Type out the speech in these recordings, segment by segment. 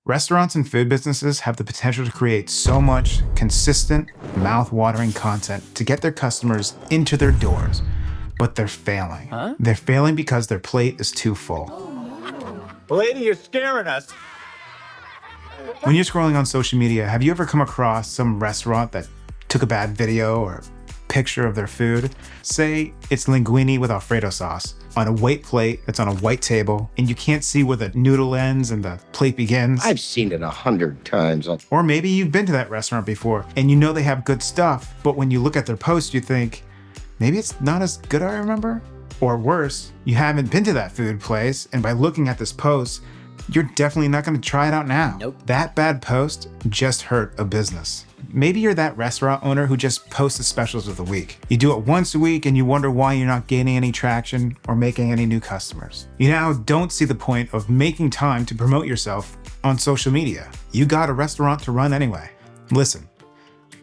Restaurants and food businesses have the potential to create so much consistent, mouth-watering content to get their customers into their doors, but they're failing. They're failing because their plate is too full. Lady, you're scaring us. When you're scrolling on social media, have you ever come across some restaurant that took a bad video or picture of their food? Say it's linguine with Alfredo sauce on a white plate that's on a white table, and you can't see where the noodle ends and the plate begins. I've seen it 100 times. Or maybe you've been to that restaurant before and you know they have good stuff, but when you look at their post, you think, maybe it's not as good as I remember? Or worse, you haven't been to that food place, and by looking at this post, you're definitely not going to try it out now. Nope. That bad post just hurt a business. Maybe you're that restaurant owner who just posts the specials of the week. You do it once a week and you wonder why you're not gaining any traction or making any new customers. You now don't see the point of making time to promote yourself on social media. You got a restaurant to run anyway. Listen,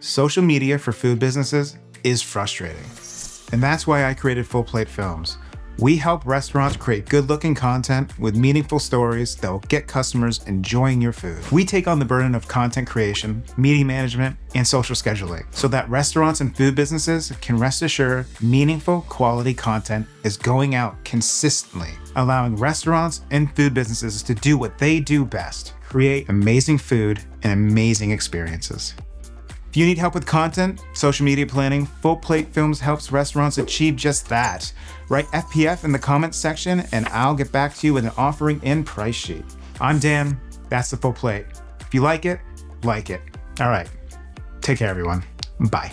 social media for food businesses is frustrating. And that's why I created Full Plate Films. We help restaurants create good-looking content with meaningful stories that will get customers enjoying your food. We take on the burden of content creation, media management, and social scheduling so that restaurants and food businesses can rest assured meaningful, quality content is going out consistently, allowing restaurants and food businesses to do what they do best: create amazing food and amazing experiences. If you need help with content, social media planning, Full Plate Films helps restaurants achieve just that. Write FPF in the comments section and I'll get back to you with an offering and price sheet. I'm Dan, that's the Full Plate. If you like it, like it. All right, take care everyone, bye.